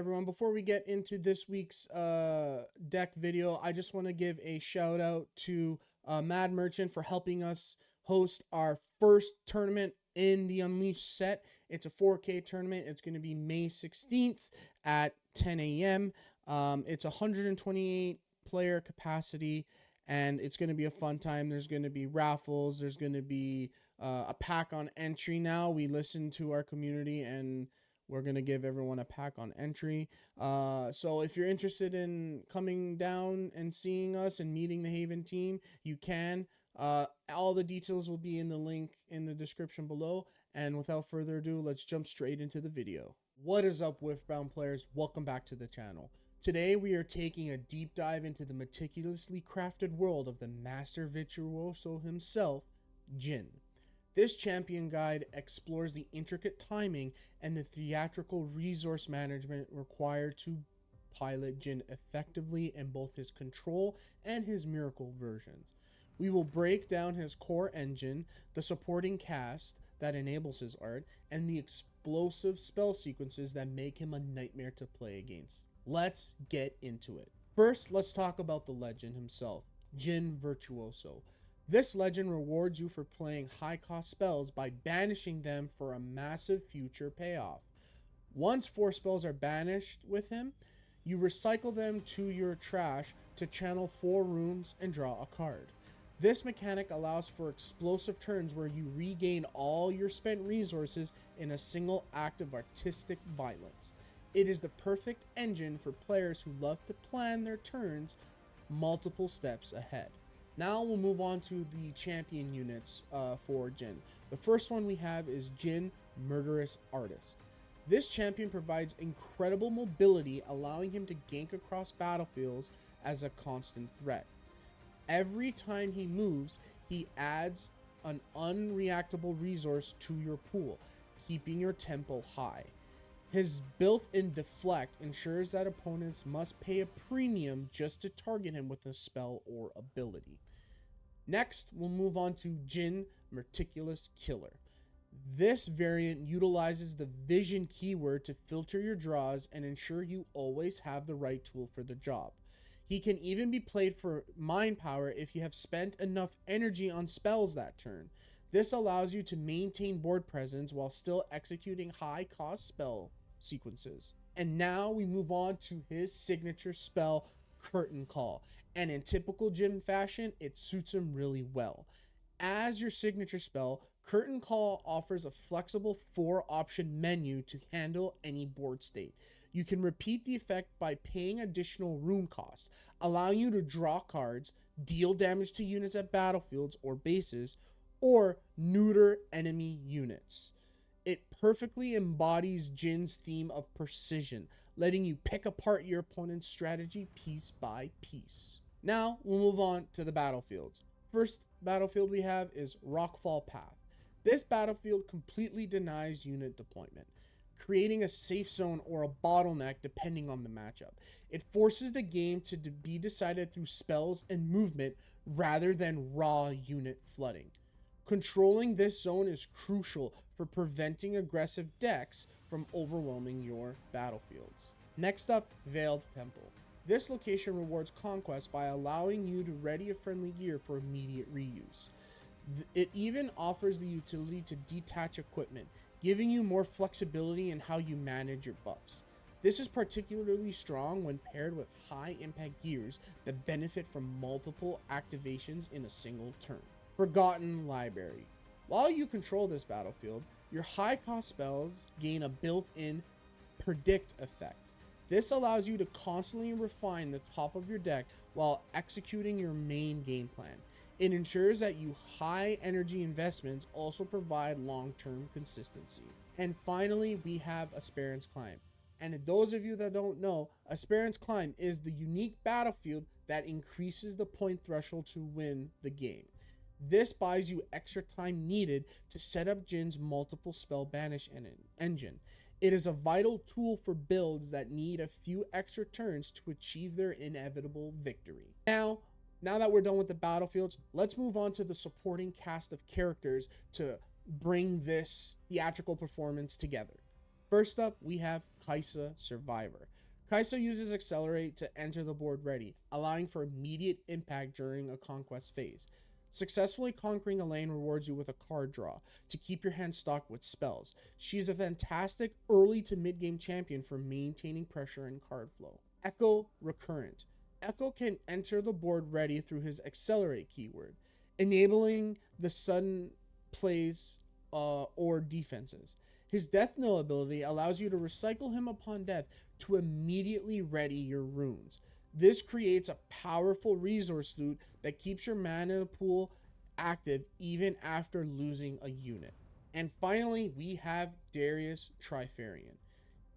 everyone, before we get into this week's deck video, I just want to give a shout out to Mad Merchant for helping us host our first tournament in the Unleashed set. It's a 4K tournament. It's going to be May 16th at 10 a.m. It's 128 player capacity, and it's going to be a fun time. There's going to be raffles. There's going to be a pack on entry now. We listened to our community, and we're going to give everyone a pack on entry. So if you're interested in coming down and seeing us and meeting the Haven team, you can. All the details will be in the link in the description below. And without further ado, let's jump straight into the video. What is up, Riftbound players? Welcome back to the channel. Today we are taking a deep dive into the meticulously crafted world of the Master Virtuoso himself, Jhin. This champion guide explores the intricate timing and the theatrical resource management required to pilot Jhin effectively in both his control and his miracle versions. We will break down his core engine, the supporting cast that enables his art, and the explosive spell sequences that make him a nightmare to play against. Let's get into it. First, let's talk about the legend himself, Jhin Virtuoso. This legend rewards you for playing high-cost spells by banishing them for a massive future payoff. Once 4 spells are banished with him, you recycle them to your trash to channel 4 runes and draw a card. This mechanic allows for explosive turns where you regain all your spent resources in a single act of artistic violence. It is the perfect engine for players who love to plan their turns multiple steps ahead. Now we'll move on to the champion units for Jhin. The first one we have is Jhin, Murderous Artist. This champion provides incredible mobility, allowing him to gank across battlefields as a constant threat. Every time he moves, he adds an unreactable resource to your pool, keeping your tempo high. His built-in deflect ensures that opponents must pay a premium just to target him with a spell or ability. Next, we'll move on to Jhin, Meticulous Killer. This variant utilizes the vision keyword to filter your draws and ensure you always have the right tool for the job. He can even be played for mind power if you have spent enough energy on spells that turn. This allows you to maintain board presence while still executing high-cost spell sequences. And now we move on to his signature spell, Curtain Call. And in typical Jhin fashion, it suits him really well. As your signature spell, Curtain Call offers a flexible 4-option menu to handle any board state. You can repeat the effect by paying additional rune costs, allowing you to draw cards, deal damage to units at battlefields or bases, or neuter enemy units. It perfectly embodies Jhin's theme of precision, letting you pick apart your opponent's strategy piece by piece. Now, we'll move on to the battlefields. First battlefield we have is Rockfall Path. This battlefield completely denies unit deployment, creating a safe zone or a bottleneck depending on the matchup. It forces the game to be decided through spells and movement rather than raw unit flooding. Controlling this zone is crucial for preventing aggressive decks from overwhelming your battlefields. Next up, Veiled Temple. This location rewards conquest by allowing you to ready a friendly gear for immediate reuse. It even offers the utility to detach equipment, giving you more flexibility in how you manage your buffs. This is particularly strong when paired with high impact gears that benefit from multiple activations in a single turn. Forgotten Library. While you control this battlefield, your high cost spells gain a built-in predict effect. This allows you to constantly refine the top of your deck while executing your main game plan. It ensures that your high energy investments also provide long-term consistency. And finally, we have Aspirant's Climb. And those of you that don't know, Aspirant's Climb is the unique battlefield that increases the point threshold to win the game. This buys you extra time needed to set up Jhin's multiple spell banish engine. It is a vital tool for builds that need a few extra turns to achieve their inevitable victory. Now that we're done with the battlefields, let's move on to the supporting cast of characters to bring this theatrical performance together. First up, we have Kaisa Survivor. Kaisa uses Accelerate to enter the board ready, allowing for immediate impact during a conquest phase. Successfully conquering a lane rewards you with a card draw to keep your hand stocked with spells. She is a fantastic early to mid game champion for maintaining pressure and card flow. Echo Recurrent. Echo can enter the board ready through his Accelerate keyword, enabling the sudden plays or defenses. His Death Knell ability allows you to recycle him upon death to immediately ready your runes. This creates a powerful resource loot that keeps your mana pool active even after losing a unit. And finally, we have Darius Trifarian.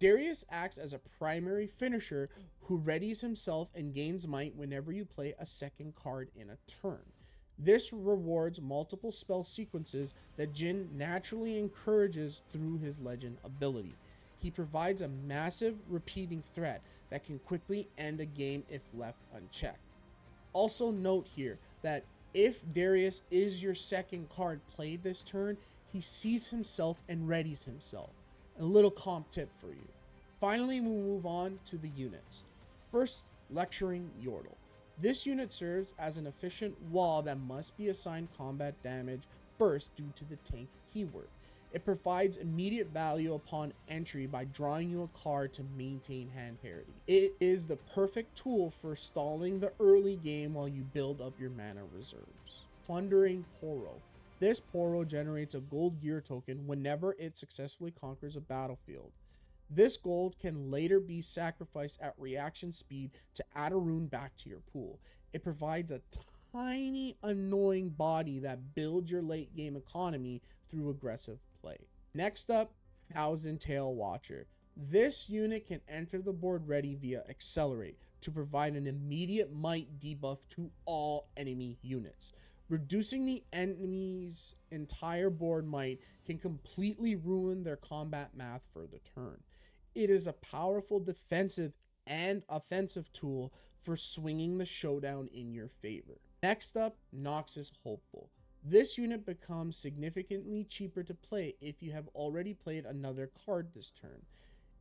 Darius acts as a primary finisher who readies himself and gains might whenever you play a second card in a turn. This rewards multiple spell sequences that Jhin naturally encourages through his legend ability. He provides a massive repeating threat that can quickly end a game if left unchecked. Also note here that if Darius is your second card played this turn, he sees himself and readies himself. A little comp tip for you. Finally, we'll move on to the units. First, Lecturing Yordle. This unit serves as an efficient wall that must be assigned combat damage first due to the tank keyword. It provides immediate value upon entry by drawing you a card to maintain hand parity. It is the perfect tool for stalling the early game while you build up your mana reserves. Plundering Poro. This Poro generates a gold gear token whenever it successfully conquers a battlefield. This gold can later be sacrificed at reaction speed to add a rune back to your pool. It provides a tiny annoying body that builds your late game economy through aggressive play. Next up, Thousand Tail Watcher. This unit can enter the board ready via Accelerate to provide an immediate might debuff to all enemy units. Reducing the enemy's entire board might can completely ruin their combat math for the turn. It is a powerful defensive and offensive tool for swinging the showdown in your favor. Next up, Noxus Hopeful. This unit becomes significantly cheaper to play if you have already played another card this turn.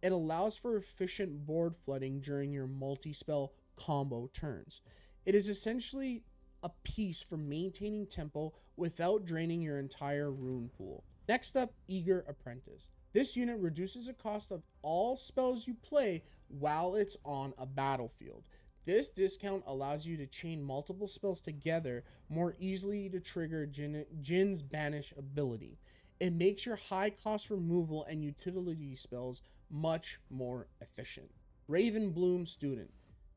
It allows for efficient board flooding during your multi-spell combo turns. It is essentially a piece for maintaining tempo without draining your entire rune pool. Next up, Eager Apprentice. This unit reduces the cost of all spells you play while it's on a battlefield. This discount allows you to chain multiple spells together more easily to trigger Jhin's banish ability. It makes your high cost removal and utility spells much more efficient. Ravenbloom Student.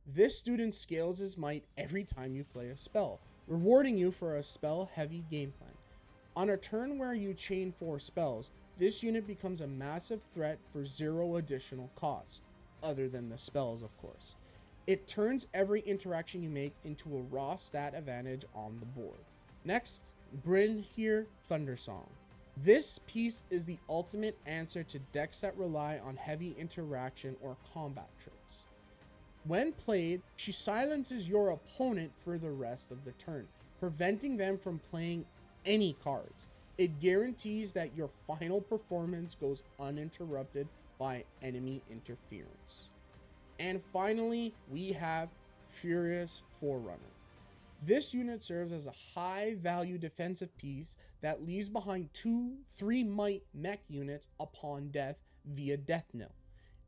This student scales his might every time you play a spell, rewarding you for a spell heavy game plan. On a turn where you chain 4 spells, this unit becomes a massive threat for 0 additional cost, other than the spells of course. It turns every interaction you make into a raw stat advantage on the board. Next, Bryn here, Thundersong. This piece is the ultimate answer to decks that rely on heavy interaction or combat tricks. When played, she silences your opponent for the rest of the turn, preventing them from playing any cards. It guarantees that your final performance goes uninterrupted by enemy interference. And finally, we have Furious Forerunner. This unit serves as a high value defensive piece that leaves behind 2-3 might mech units upon death via Death Knell.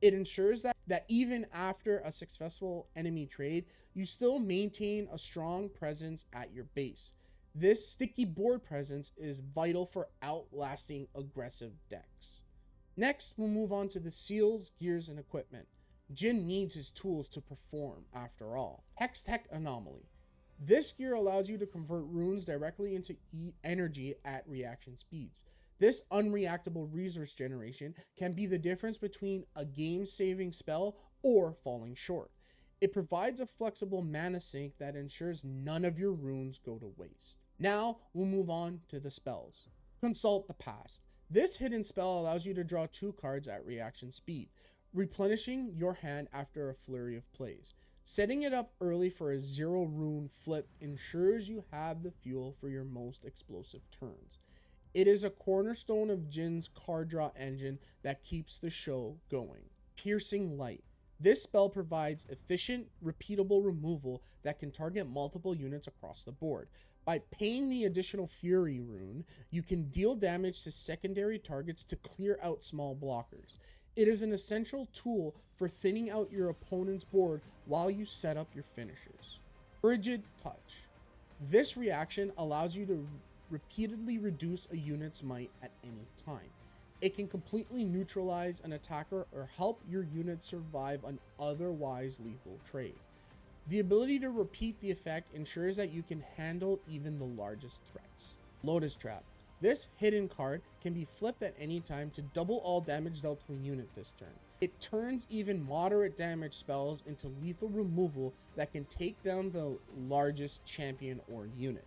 It ensures that even after a successful enemy trade, you still maintain a strong presence at your base. This sticky board presence is vital for outlasting aggressive decks. Next, we'll move on to the seals, gears, and equipment. Jhin needs his tools to perform, after all. Hextech Anomaly. This gear allows you to convert runes directly into energy at reaction speeds. This unreactable resource generation can be the difference between a game-saving spell or falling short. It provides a flexible mana sink that ensures none of your runes go to waste. Now, we'll move on to the spells. Consult the Past. This hidden spell allows you to draw 2 cards at reaction speed, replenishing your hand after a flurry of plays. Setting it up early for a 0 rune flip ensures you have the fuel for your most explosive turns. It is a cornerstone of Jhin's card draw engine that keeps the show going. Piercing Light. This spell provides efficient, repeatable removal that can target multiple units across the board. By paying the additional Fury rune, you can deal damage to secondary targets to clear out small blockers. It is an essential tool for thinning out your opponent's board while you set up your finishers. Frigid Touch. This reaction allows you to repeatedly reduce a unit's might at any time. It can completely neutralize an attacker or help your unit survive an otherwise lethal trade. The ability to repeat the effect ensures that you can handle even the largest threats. Lotus Trap. This hidden card can be flipped at any time to double all damage dealt to a unit this turn. It turns even moderate damage spells into lethal removal that can take down the largest champion or unit.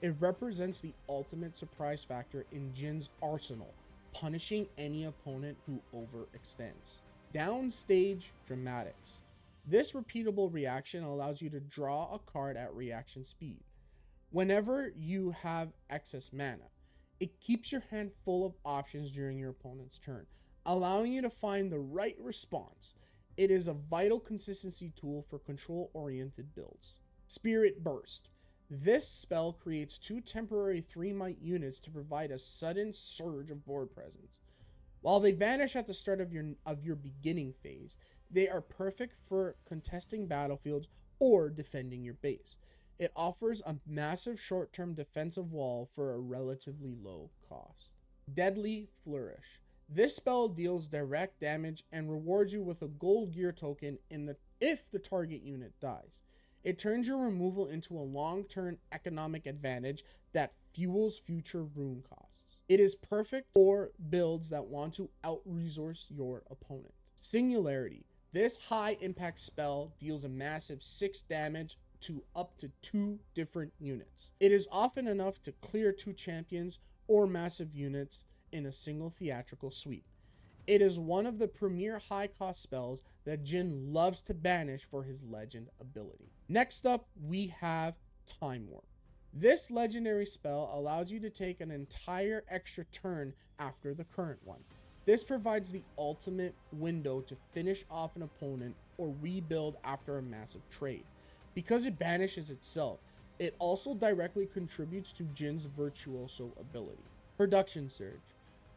It represents the ultimate surprise factor in Jhin's arsenal, punishing any opponent who overextends. Downstage Dramatics. This repeatable reaction allows you to draw a card at reaction speed. Whenever you have excess mana, it keeps your hand full of options during your opponent's turn, allowing you to find the right response. It is a vital consistency tool for control-oriented builds. Spirit Burst. This spell creates 2 temporary 3 might units to provide a sudden surge of board presence. While they vanish at the start of your beginning phase, they are perfect for contesting battlefields or defending your base. It offers a massive short-term defensive wall for a relatively low cost. Deadly Flourish. This spell deals direct damage and rewards you with a gold gear token if the target unit dies. It turns your removal into a long-term economic advantage that fuels future rune costs. It is perfect for builds that want to out-resource your opponent. Singularity. This high-impact spell deals a massive 6 damage to up to 2 different units. It is often enough to clear 2 champions or massive units in a single theatrical sweep. It is one of the premier high-cost spells that Jhin loves to banish for his legend ability. Next up, we have Time Warp. This legendary spell allows you to take an entire extra turn after the current one. This provides the ultimate window to finish off an opponent or rebuild after a massive trade. Because it banishes itself, it also directly contributes to Jhin's Virtuoso ability. Production Surge.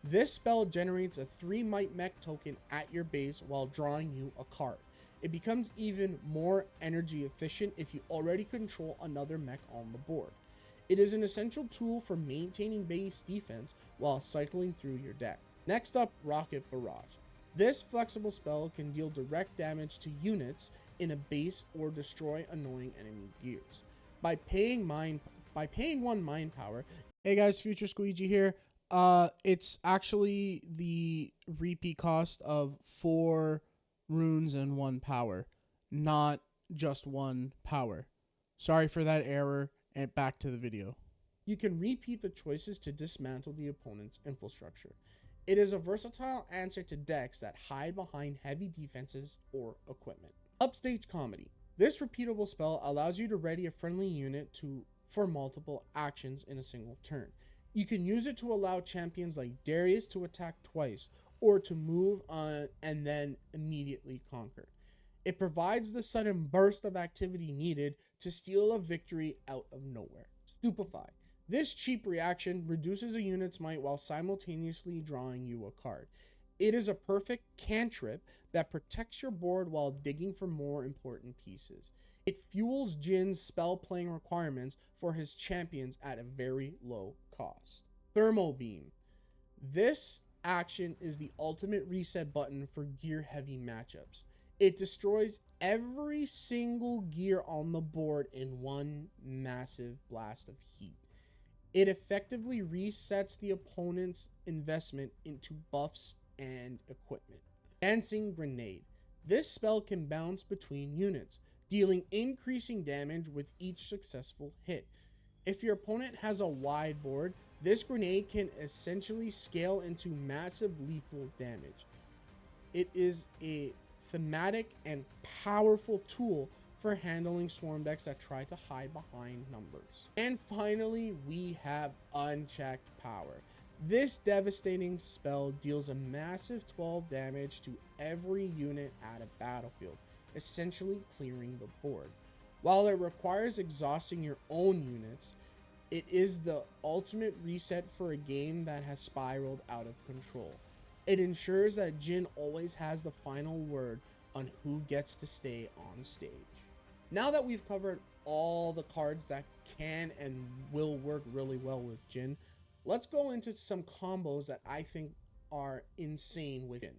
This spell generates a 3 might mech token at your base while drawing you a card. It becomes even more energy efficient if you already control another mech on the board. It is an essential tool for maintaining base defense while cycling through your deck. Next up, Rocket Barrage. This flexible spell can deal direct damage to units in a base or destroy annoying enemy gears. By paying 1 mind power. Hey guys, Future Squeegee here. It's actually the repeat cost of 4 runes and 1 power, not just 1 power. Sorry for that error, and back to the video. You can repeat the choices to dismantle the opponent's infrastructure. It is a versatile answer to decks that hide behind heavy defenses or equipment. Upstage Comedy. This repeatable spell allows you to ready a friendly unit for multiple actions in a single turn. You can use it to allow champions like Darius to attack twice or to move on and then immediately conquer. It provides the sudden burst of activity needed to steal a victory out of nowhere. Stupefy. This cheap reaction reduces a unit's might while simultaneously drawing you a card. It is a perfect cantrip that protects your board while digging for more important pieces. It fuels Jhin's spell playing requirements for his champions at a very low cost. Thermo Beam. This action is the ultimate reset button for gear heavy matchups. It destroys every single gear on the board in one massive blast of heat. It effectively resets the opponent's investment into buffs and equipment. Dancing Grenade. This spell can bounce between units, dealing increasing damage with each successful hit. If your opponent has a wide board, this grenade can essentially scale into massive lethal damage. It is a thematic and powerful tool for handling swarm decks that try to hide behind numbers. And finally, we have Unchecked Power. This devastating spell deals a massive 12 damage to every unit at a battlefield, essentially clearing the board. While it requires exhausting your own units, it is the ultimate reset for a game that has spiraled out of control. It ensures that Jhin always has the final word on who gets to stay on stage. Now that we've covered all the cards that can and will work really well with Jhin, let's go into some combos that I think are insane with Jhin.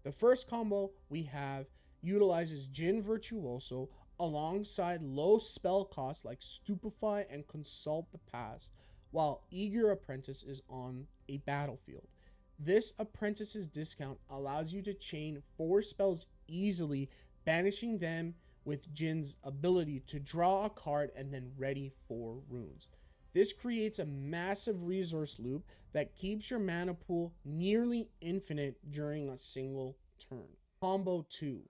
The first combo we have utilizes Jhin Virtuoso alongside low spell costs like Stupefy and Consult the Past, while Eager Apprentice is on a battlefield. This apprentice's discount allows you to chain 4 spells easily, banishing them with Jhin's ability to draw a card and then ready 4 runes. This creates a massive resource loop that keeps your mana pool nearly infinite during a single turn. Combo 2.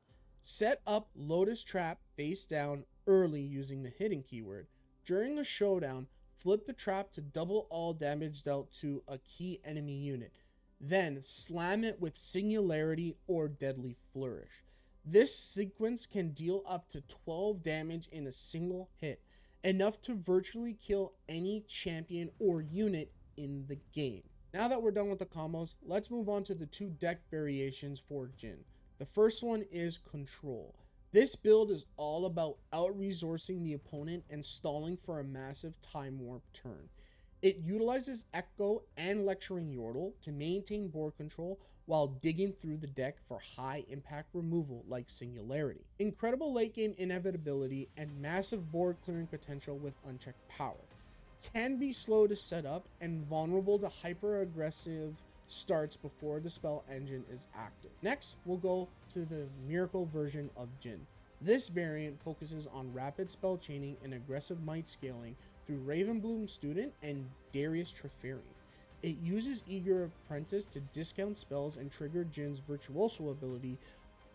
Set up Lotus Trap face down early using the hidden keyword. During a showdown, flip the trap to double all damage dealt to a key enemy unit. Then slam it with Singularity or Deadly Flourish. This sequence can deal up to 12 damage in a single hit, enough to virtually kill any champion or unit in the game. Now that we're done with the combos, let's move on to the 2 deck variations for Jhin. The first one is Control. This build is all about out-resourcing the opponent and stalling for a massive Time Warp turn. It utilizes Echo and Lecturing Yordle to maintain board control while digging through the deck for high impact removal like Singularity. Incredible late game inevitability and massive board clearing potential with unchecked power. Can be slow to set up and vulnerable to hyper aggressive starts before the spell engine is active. Next, we'll go to the Miracle version of Jhin. This variant focuses on rapid spell chaining and aggressive might scaling through Ravenbloom Student and Darius Trifarian. It uses Eager Apprentice to discount spells and trigger Jhin's Virtuoso ability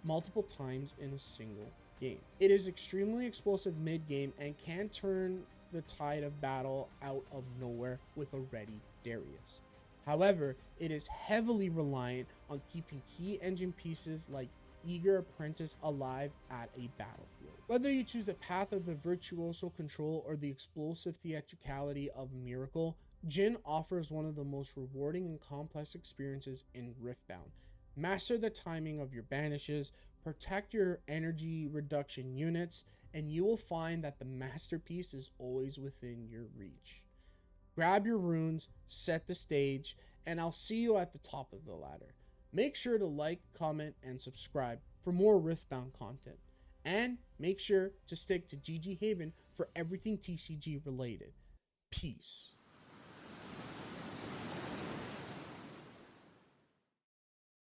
multiple times in a single game. It is extremely explosive mid-game and can turn the tide of battle out of nowhere with a ready Darius. However, it is heavily reliant on keeping key engine pieces like Eager Apprentice alive at a battlefield. Whether you choose the path of the Virtuoso control or the explosive theatricality of Miracle, Jhin offers one of the most rewarding and complex experiences in Riftbound. Master the timing of your banishes, protect your energy reduction units, and you will find that the masterpiece is always within your reach. Grab your runes, set the stage, and I'll see you at the top of the ladder. Make sure to like, comment, and subscribe for more Riftbound content. And make sure to stick to GG Haven for everything TCG related. Peace.